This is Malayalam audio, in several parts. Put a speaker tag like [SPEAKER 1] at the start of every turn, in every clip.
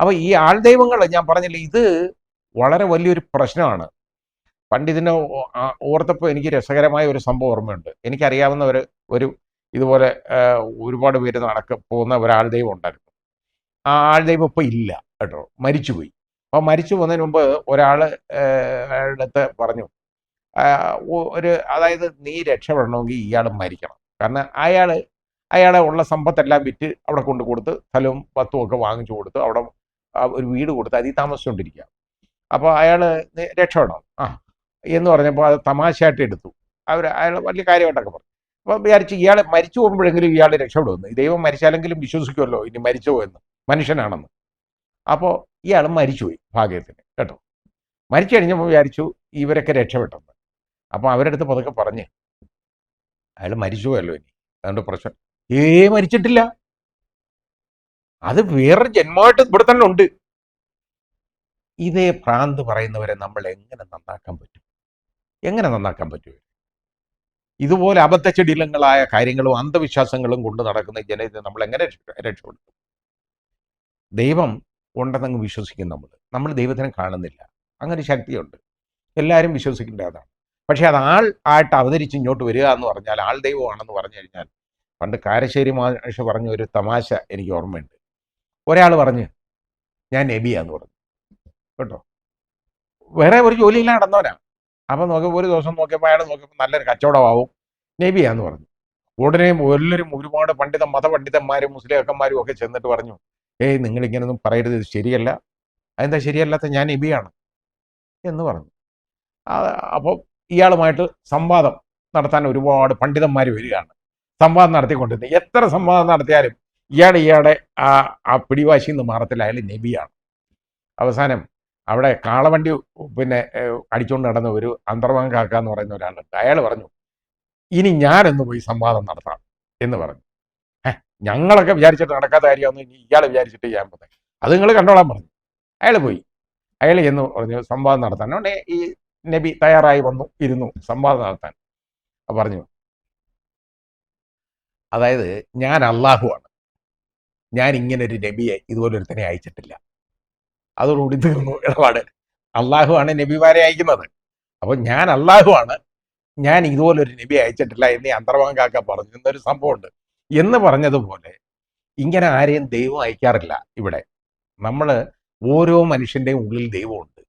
[SPEAKER 1] അപ്പോൾ ഈ ആൾദൈവങ്ങൾ ഞാൻ പറഞ്ഞില്ലേ, ഇത് വളരെ വലിയൊരു പ്രശ്നമാണ്. പണ്ട് ഇതിനെ ഓർത്തപ്പോൾ എനിക്ക് രസകരമായ ഒരു സംഭവം ഓർമ്മയുണ്ട്. എനിക്കറിയാവുന്ന ഒരു ഇതുപോലെ ഒരുപാട് പേര് പോകുന്ന ഒരാൾദൈവം ഉണ്ടായിരുന്നു. ആ ആൾദൈവം ഇപ്പോൾ ഇല്ല കേട്ടോ, മരിച്ചുപോയി. അപ്പോൾ മരിച്ചു പോകുന്നതിന് മുമ്പ് ഒരാൾ അടുത്ത് പറഞ്ഞു, അതായത് നീ രക്ഷപ്പെടണമെങ്കിൽ ഇയാൾ മരിക്കണം. കാരണം അയാളെ ഉള്ള സമ്പത്തെല്ലാം വിറ്റ് അവിടെ കൊണ്ട് കൊടുത്ത് സ്ഥലവും വസ്തുവും ഒക്കെ വാങ്ങിച്ചു കൊടുത്ത് അവിടെ ഒരു വീട് കൊടുത്ത് അതിൽ താമസിച്ചുകൊണ്ടിരിക്കുക. അപ്പോൾ അയാൾ രക്ഷപ്പെടണം എന്ന് പറഞ്ഞപ്പോൾ അത് തമാശയായിട്ട് എടുത്തു. അയാൾ വലിയ കാര്യമായിട്ടൊക്കെ പറഞ്ഞു. അപ്പോൾ വിചാരിച്ച് ഇയാൾ മരിച്ചു പോകുമ്പോഴെങ്കിലും ഇയാൾ രക്ഷപ്പെടുമെന്ന്. ദൈവം മരിച്ചാലെങ്കിലും വിശ്വസിക്കുമല്ലോ ഇനി മരിച്ചോ എന്ന്, മനുഷ്യനാണെന്ന്. അപ്പോൾ ഇയാൾ മരിച്ചുപോയി ഭാഗ്യത്തിന് കേട്ടോ. മരിച്ചു കഴിഞ്ഞപ്പോൾ വിചാരിച്ചു ഇവരൊക്കെ രക്ഷപ്പെട്ടെന്ന്. അപ്പോൾ അവരടുത്ത് പതുക്കെ പറഞ്ഞ്, അയാൾ മരിച്ചുപോയല്ലോ ഇനി അതുകൊണ്ട് പ്രശ്നം. മരിച്ചിട്ടില്ല, അത് വേറൊരു ജന്മമായിട്ട് ഇവിടെ തന്നെ ഉണ്ട്. ഇതേ ഭ്രാന്ത് പറയുന്നവരെ നമ്മൾ എങ്ങനെ നന്നാക്കാൻ പറ്റും? എങ്ങനെ നന്നാക്കാൻ പറ്റും? ഇതുപോലെ അബദ്ധച്ചെടിലങ്ങളായ കാര്യങ്ങളും അന്ധവിശ്വാസങ്ങളും കൊണ്ട് നടക്കുന്ന ജനത്തെ നമ്മൾ എങ്ങനെ രക്ഷപ്പെടുത്തും? ദൈവം ഉണ്ടെന്നങ്ങ് വിശ്വസിക്കും. നമ്മൾ ദൈവത്തിനെ കാണുന്നില്ല. അങ്ങനെ ശക്തിയുണ്ട്, എല്ലാവരും വിശ്വസിക്കേണ്ടതാണ്. പക്ഷെ അത് ആയിട്ട് അവതരിച്ച് ഇങ്ങോട്ട് വരിക എന്ന് പറഞ്ഞാൽ ആൾ ദൈവമാണെന്ന് പറഞ്ഞു കഴിഞ്ഞാൽ, പണ്ട് കാരശ്ശേരി മാഷ് പറഞ്ഞ ഒരു തമാശ എനിക്ക് ഓർമ്മയുണ്ട്. ഒരാൾ പറഞ്ഞ് ഞാൻ നബിയാന്ന് പറഞ്ഞു കേട്ടോ. വേറെ ഒരു ജോലിയില്ല നടന്നവനാ. അപ്പം ഒരു ദിവസം നോക്കിയപ്പോൾ അയാൾ നോക്കിയപ്പോൾ നല്ലൊരു കച്ചവടമാവും, നബിയാന്ന് പറഞ്ഞു. ഉടനെ എല്ലാവരും ഒരുപാട് മതപണ്ഡിതന്മാരും മുസ്ലിം ഒക്കെ ചെന്നിട്ട് പറഞ്ഞു, നിങ്ങളിങ്ങനൊന്നും പറയരുത്, ഇത് ശരിയല്ല. അതെന്താ ശരിയല്ലാത്ത? ഞാൻ നബിയാണ് എന്ന് പറഞ്ഞു. അപ്പോൾ ഇയാളുമായിട്ട് സംവാദം നടത്താൻ ഒരുപാട് പണ്ഡിതന്മാർ വരികയാണ്. സംവാദം നടത്തിക്കൊണ്ടിരുന്നത്. എത്ര സംവാദം നടത്തിയാലും ഇയാളുടെ ആ പിടിവാശിയിൽ നിന്ന് മാറത്തില്ല. അയാൾ നബിയാണ്. അവസാനം അവിടെ കാളവണ്ടി അടിച്ചുകൊണ്ട് നടന്ന ഒരു അന്തർവാൻ കാക്ക എന്ന് പറയുന്ന ഒരാളുണ്ട്. അയാൾ പറഞ്ഞു, ഇനി ഞാനൊന്ന് പോയി സംവാദം നടത്താം എന്ന് പറഞ്ഞു. ഞങ്ങളൊക്കെ വിചാരിച്ചിട്ട് നടക്കാത്ത കാര്യമാണെന്ന് ഇനി ഇയാൾ വിചാരിച്ചിട്ട് ചെയ്യാൻ പറ്റും, അത് നിങ്ങൾ കണ്ടോളാൻ പറഞ്ഞു. അയാൾ പോയി. അയാൾ എന്ന് പറഞ്ഞു സംവാദം നടത്താൻ. അതുകൊണ്ട് ഈ നബി തയ്യാറായി ഇരുന്നു സംവാദം നടത്താൻ. പറഞ്ഞു, അതായത് ഞാൻ അള്ളാഹുവാണ്, ഞാൻ ഇങ്ങനൊരു നബിയെ ഇതുപോലെ ഒരുത്തനെ അയച്ചിട്ടില്ല. അതോടുകൂടി തീർന്നു ഇടപാട്. അള്ളാഹുവാണ് നബിമാരെ അയക്കുന്നത്. അപ്പോൾ ഞാൻ അള്ളാഹുവാണ്, ഞാൻ ഇതുപോലൊരു നബി അയച്ചിട്ടില്ല എന്ന് അന്തർവാൻ കാക്ക പറഞ്ഞു എന്നൊരു സംഭവമുണ്ട്. എന്ന് പറഞ്ഞതുപോലെ ഇങ്ങനെ ആരെയും ദൈവം അയക്കാറില്ല. ഇവിടെ നമ്മൾ ഓരോ മനുഷ്യൻ്റെയും ഉള്ളിൽ ദൈവമുണ്ട്.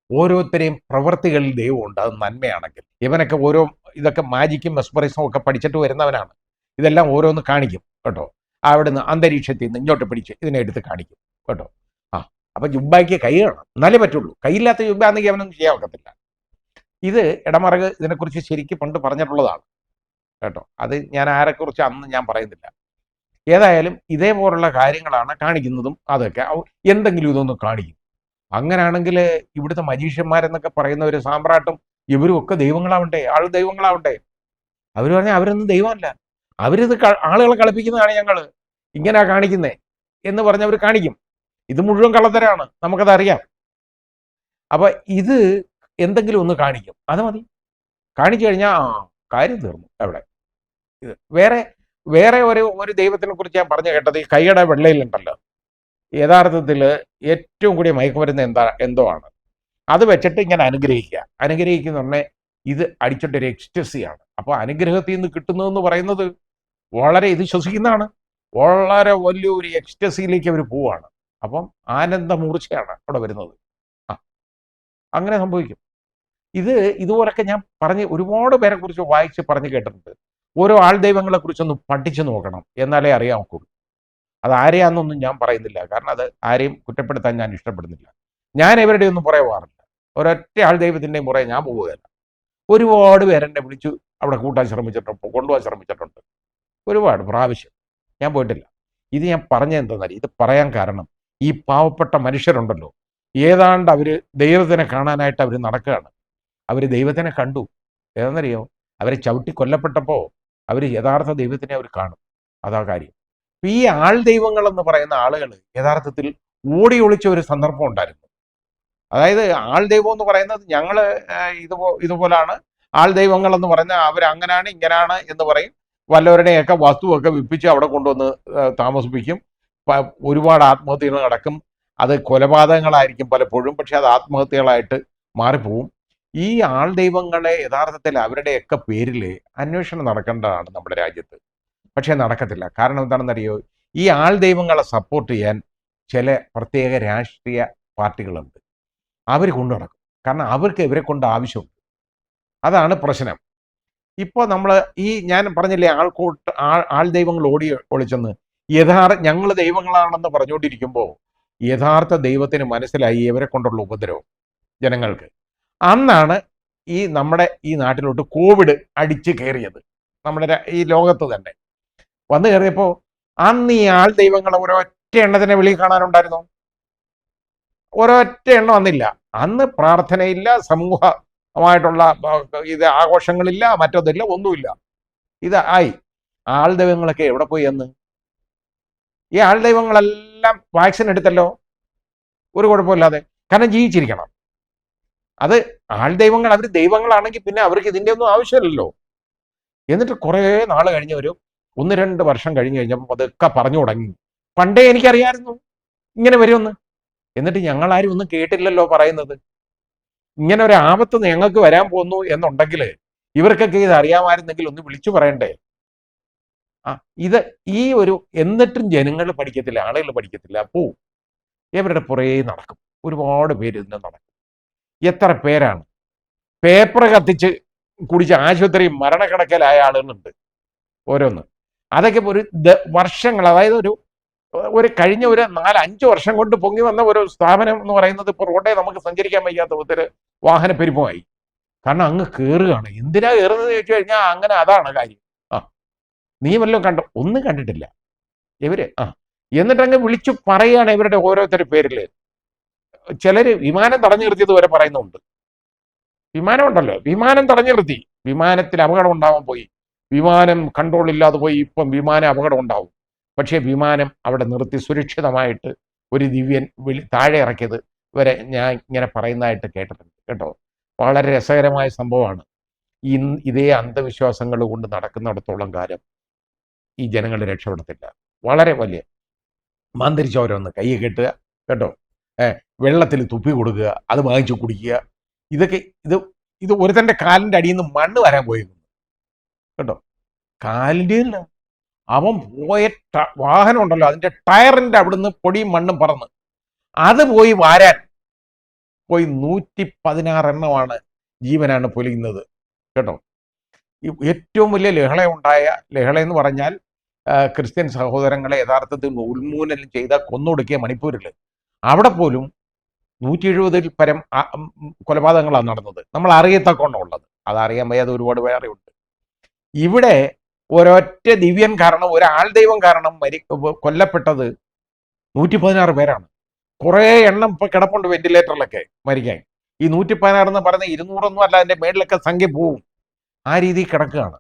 [SPEAKER 1] ഓരോരുത്തരെയും പ്രവൃത്തികളിൽ ദൈവമുണ്ട്. അത് നന്മയാണെങ്കിൽ. ഇവനൊക്കെ ഇതൊക്കെ മാജിക്കും മെസ്മറിസവും ഒക്കെ പഠിച്ചിട്ട് വരുന്നവനാണ്. ഇതെല്ലാം ഓരോന്ന് കാണിക്കും കേട്ടോ. അവിടുന്ന് അന്തരീക്ഷത്തിൽ നിന്ന് ഇങ്ങോട്ട് പിടിച്ച് ഇതിനെ എടുത്ത് കാണിക്കും കേട്ടോ. അപ്പം ജുബ്ബയ്ക്ക് കൈ കാണാം, എന്നാലേ പറ്റുള്ളൂ. കൈയില്ലാത്ത ജുബ്ബ ആണെങ്കിൽ അവനൊന്നും ചെയ്യാൻ ഒക്കത്തില്ല. ഇത് ഇടമറക് ഇതിനെക്കുറിച്ച് ശരിക്കും പണ്ട് പറഞ്ഞിട്ടുള്ളതാണ് കേട്ടോ. അത് ഞാൻ ആരെക്കുറിച്ച് അന്ന് ഞാൻ പറയുന്നില്ല. ഏതായാലും ഇതേപോലുള്ള കാര്യങ്ങളാണ് കാണിക്കുന്നതും. അതൊക്കെ എന്തെങ്കിലും ഇതൊന്നും കാണിക്കും. അങ്ങനെയാണെങ്കിൽ ഇവിടുത്തെ മജീഷ്യന്മാരെന്നൊക്കെ പറയുന്ന ഒരു സാമ്രാട്ടും ഇവരും ഒക്കെ ദൈവങ്ങളാവണ്ടേ, ആൾ ദൈവങ്ങളാവണ്ടേ? അവർ പറഞ്ഞാൽ അവരൊന്നും ദൈവമല്ല, അവരിത് ആളുകളെ കളിപ്പിക്കുന്നതാണ് ഞങ്ങൾ ഇങ്ങനെ കാണിക്കുന്നേ എന്ന് പറഞ്ഞവർ കാണിക്കും. ഇത് മുഴുവൻ കള്ളത്തരാണ്, നമുക്കതറിയാം. അപ്പൊ ഇത് എന്തെങ്കിലും ഒന്ന് കാണിക്കും, അത് മതി. കാണിച്ചു കഴിഞ്ഞാൽ കാര്യം തീർന്നു. എവിടെ ഇത് വേറെ ഒരു ദൈവത്തിനെ കുറിച്ച് ഞാൻ പറഞ്ഞു കേട്ടത്, ഈ കൈയുടെ വെള്ളയിലുണ്ടല്ലോ, യഥാർത്ഥത്തിൽ ഏറ്റവും കൂടിയ മയക്കുമരുന്ന് എന്തോ ആണ്. അത് വെച്ചിട്ട് ഇങ്ങനെ അനുഗ്രഹിക്കുന്ന പറഞ്ഞാൽ ഇത് അടിച്ചിട്ടൊരു എക്സ്റ്റസിയാണ്. അപ്പോൾ അനുഗ്രഹത്തിൽ നിന്ന് കിട്ടുന്നതെന്ന് പറയുന്നത് വളരെ ഇത് ശ്വസിക്കുന്നതാണ്. വളരെ വലിയൊരു എക്സ്റ്റസിയിലേക്ക് അവർ പോവാണ്. അപ്പം ആനന്ദമൂർച്ചയാണ് അവിടെ വരുന്നത്. അങ്ങനെ സംഭവിക്കും. ഇതുപോലൊക്കെ ഞാൻ പറഞ്ഞ് ഒരുപാട് പേരെ കുറിച്ച് വായിച്ച് പറഞ്ഞു കേട്ടിട്ടുണ്ട്. ഓരോ ആൾ ദൈവങ്ങളെ കുറിച്ചൊന്ന് പഠിച്ചു നോക്കണം, എന്നാലേ അറിയാൻ ഒക്കുള്ളൂ. അത് ആരെയാണെന്നൊന്നും ഞാൻ പറയുന്നില്ല, കാരണം അത് ആരെയും കുറ്റപ്പെടുത്താൻ ഞാൻ ഇഷ്ടപ്പെടുന്നില്ല. ഞാൻ ഇവരുടെ ഒന്നും പുറകെ പോകാറില്ല. ഒരൊറ്റ ആൾ ദൈവത്തിൻ്റെയും പുറകെ ഞാൻ പോവുകയല്ല. ഒരുപാട് പേരെന്നെ വിളിച്ചു അവിടെ കൂട്ടാൻ ശ്രമിച്ചിട്ടുണ്ട്, കൊണ്ടുപോകാൻ ശ്രമിച്ചിട്ടുണ്ട്. ഒരുപാട് പ്രാവശ്യം ഞാൻ പോയിട്ടില്ല. ഇത് ഞാൻ പറഞ്ഞെന്താണെന്നറിയാം. ഇത് പറയാൻ കാരണം ഈ പാവപ്പെട്ട മനുഷ്യരുണ്ടല്ലോ, ഏതാണ്ട് അവർ ദൈവത്തിനെ കാണാനായിട്ട് അവർ നടക്കുകയാണ്. അവർ ദൈവത്തിനെ കണ്ടു. ഏതെന്നറിയോ? അവരെ ചവിട്ടി കൊല്ലപ്പെട്ടപ്പോൾ അവർ യഥാർത്ഥ ദൈവത്തിനെ അവർ കാണും. അതാ കാര്യം. ഈ ആൾ ദൈവങ്ങളെന്ന് പറയുന്ന ആളുകൾ യഥാർത്ഥത്തിൽ ഓടി ഒളിച്ച ഒരു സന്ദർഭം ഉണ്ടായിരുന്നു. അതായത് ആൾ ദൈവം എന്ന് പറയുന്നത് ഞങ്ങൾ ഇതുപോലാണ്. ആൾ ദൈവങ്ങൾ എന്ന് പറഞ്ഞാൽ അവരങ്ങനാണ് ഇങ്ങനാണ് എന്ന് പറയും. വല്ലവരുടെയൊക്കെ വസ്തുവൊക്കെ വിപ്പിച്ച് അവിടെ കൊണ്ടുവന്ന് താമസിപ്പിക്കും. ഒരുപാട് ആത്മഹത്യകൾ നടക്കും. അത് കൊലപാതകങ്ങളായിരിക്കും പലപ്പോഴും, പക്ഷെ അത് ആത്മഹത്യകളായിട്ട് മാറിപ്പോവും. ഈ ആൾ ദൈവങ്ങളെ യഥാർത്ഥത്തിൽ അവരുടെയൊക്കെ പേരിൽ അന്വേഷണം നടക്കേണ്ടതാണ് നമ്മുടെ രാജ്യത്ത്. പക്ഷേ നടക്കത്തില്ല. കാരണം എന്താണെന്നറിയോ? ഈ ആൾ ദൈവങ്ങളെ സപ്പോർട്ട് ചെയ്യാൻ ചില പ്രത്യേക രാഷ്ട്രീയ പാർട്ടികളുണ്ട്. അവർ കൊണ്ടു നടക്കും. കാരണം അവർക്ക് ഇവരെ കൊണ്ട് ആവശ്യമുണ്ട്. അതാണ് പ്രശ്നം. ഇപ്പോൾ നമ്മൾ ഈ ഞാൻ പറഞ്ഞില്ലേ ആൾ ദൈവങ്ങൾ ഒളിച്ചെന്ന്, ഞങ്ങൾ ദൈവങ്ങളാണെന്ന് പറഞ്ഞുകൊണ്ടിരിക്കുമ്പോൾ യഥാർത്ഥ ദൈവത്തിന് മനസ്സിലായി ഇവരെ കൊണ്ടുള്ള ഉപദ്രവം ജനങ്ങൾക്ക്. അന്നാണ് നമ്മുടെ ഈ നാട്ടിലോട്ട് കോവിഡ് അടിച്ച് കയറിയത്. നമ്മുടെ ഈ ലോകത്ത് തന്നെ വന്നു കയറിയപ്പോൾ അന്ന് ഈ ആൾ ദൈവങ്ങളെ ഒരൊറ്റ എണ്ണത്തിനെ വെളിയിൽ കാണാനുണ്ടായിരുന്നോ? ഒരൊറ്റ എണ്ണം വന്നില്ല. അന്ന് പ്രാർത്ഥനയില്ല, സമൂഹമായിട്ടുള്ള ഇത് ആഘോഷങ്ങളില്ല, മറ്റൊന്നില്ല, ഒന്നുമില്ല. ഇത് ആൾ ദൈവങ്ങളൊക്കെ എവിടെ പോയി എന്ന്? ഈ ആൾ ദൈവങ്ങളെല്ലാം വാക്സിൻ എടുത്തല്ലോ, ഒരു കുഴപ്പമില്ലാതെ. കാരണം ജീവിച്ചിരിക്കണം. അത് ആൾ ദൈവങ്ങൾ അവർ ദൈവങ്ങളാണെങ്കിൽ പിന്നെ അവർക്ക് ഇതിൻ്റെ ഒന്നും ആവശ്യമില്ലല്ലോ. എന്നിട്ട് കുറേ നാൾ കഴിഞ്ഞ് ഒരു 1-2 വർഷം കഴിഞ്ഞ് കഴിഞ്ഞപ്പോൾ അതൊക്കെ പറഞ്ഞു തുടങ്ങി. പണ്ടേ എനിക്കറിയാമായിരുന്നു ഇങ്ങനെ വരുമെന്ന്. എന്നിട്ട് ഞങ്ങളാരും ഒന്നും കേട്ടില്ലല്ലോ പറയുന്നത്. ഇങ്ങനെ ഒരു ആപത്ത് ഞങ്ങൾക്ക് വരാൻ പോകുന്നു എന്നുണ്ടെങ്കിൽ ഇവർക്കൊക്കെ ഇത് അറിയാമായിരുന്നെങ്കിൽ ഒന്ന് വിളിച്ചു പറയണ്ടേ? ഇത് എന്നിട്ടും ജനങ്ങൾ പഠിക്കത്തില്ല, ആളുകൾ പഠിക്കത്തില്ല. ഇവരുടെ പുറകെ നടക്കും. ഒരുപാട് പേര് ഇതിന് നടക്കും. എത്ര പേരാണ് പേപ്പർ കത്തിച്ച് കുടിച്ച് ആശുപത്രി മരണക്കിടക്കലായ ആളുകളുണ്ട് ഓരോന്ന്. അതൊക്കെ ഒരു വർഷങ്ങൾ, അതായത് ഒരു കഴിഞ്ഞ ഒരു 4-5 വർഷം കൊണ്ട് പൊങ്ങി വന്ന ഒരു സ്ഥാപനം എന്ന് പറയുന്നത് ഇപ്പോൾ റോഡേ നമുക്ക് സഞ്ചരിക്കാൻ വയ്യാത്ത വിധത്തിൽ വാഹനപ്പെരുപ്പമായി. കാരണം അങ്ങ് കയറുകയാണ്. എന്തിനാ കയറുന്നത് ചോദിച്ചു കഴിഞ്ഞാൽ അങ്ങനെ അതാണ് കാര്യം. നീ വല്ലതും കണ്ടോ? ഒന്നും കണ്ടിട്ടില്ല ഇവര്. എന്നിട്ടങ്ങ് വിളിച്ചു പറയുകയാണ് ഇവരുടെ ഓരോരുത്തരുടെ പേരിൽ. ചിലര് വിമാനം തടഞ്ഞു നിർത്തിയത് വരെ പറയുന്നുണ്ട്. വിമാനം ഉണ്ടല്ലോ, വിമാനം തടഞ്ഞു നിർത്തി, വിമാനത്തിൽ അപകടം ഉണ്ടാവാൻ പോയി, വിമാനം കൺട്രോൾ ഇല്ലാതെ പോയി, ഇപ്പം വിമാനം അപകടം ഉണ്ടാവും. പക്ഷേ വിമാനം അവിടെ നിർത്തി സുരക്ഷിതമായിട്ട് ഒരു ദിവ്യൻ താഴെ ഇറക്കിയത് വരെ ഞാൻ ഇങ്ങനെ പറയുന്നതായിട്ട് കേട്ടിട്ടുണ്ട് കേട്ടോ. വളരെ രസകരമായ സംഭവമാണ്. ഇതേ അന്ധവിശ്വാസങ്ങൾ കൊണ്ട് നടക്കുന്നിടത്തോളം കാലം ഈ ജനങ്ങൾ രക്ഷപ്പെടത്തില്ല. വളരെ വലിയ മന്ത്രിച്ചോരൊന്ന് കൈ കെട്ടുക കേട്ടോ, വെള്ളത്തിൽ തുപ്പി കൊടുക്കുക, അത് വാങ്ങിച്ചു കുടിക്കുക. ഇതൊക്കെ ഇത് ഒരുത്തൻ്റെ കാലിൻ്റെ അടിയിൽ നിന്ന് മണ്ണ് വരാൻ പോയിരുന്നു കേട്ടോ. കാലിൻ്റെ അല്ല, അവൻ പോയ വാഹനം ഉണ്ടല്ലോ, അതിൻ്റെ ടയറിൻ്റെ അവിടുന്ന് പൊടിയും മണ്ണും പറന്ന് അത് പോയി വാരാൻ പോയി 116 എണ്ണമാണ് ജീവനാണ് പൊലിയുന്നത് കേട്ടോ. ഏറ്റവും വലിയ ലഹള എന്ന് പറഞ്ഞാൽ ക്രിസ്ത്യൻ സഹോദരങ്ങളെ യഥാർത്ഥത്തിൽ ഉന്മൂലനം ചെയ്ത കൊന്നൊടുക്കിയ മണിപ്പൂരിൽ അവിടെ പോലും 170-ൽ പരം കൊലപാതകങ്ങളാണ് നടന്നത്. നമ്മൾ അറിയത്തക്കൊണ്ടുള്ളത്, അതറിയാൻ വയ്യാതെ ഒരുപാട് വേറെ ഉണ്ട്. ഇവിടെ ഒരൊറ്റ ദിവ്യൻ കാരണം, ഒരാൾ ദൈവം കാരണം കൊല്ലപ്പെട്ടത് 116 പേരാണ്. കുറേ എണ്ണം ഇപ്പൊ കിടപ്പുണ്ട് വെന്റിലേറ്ററിലൊക്കെ മരിക്കാൻ. ഈ 116 എന്ന് പറയുന്ന 200 ഒന്നും അല്ല, അതിന്റെ മേളിലൊക്കെ സംഖ്യ പോവും. ആ രീതിയിൽ കിടക്കുകയാണ്.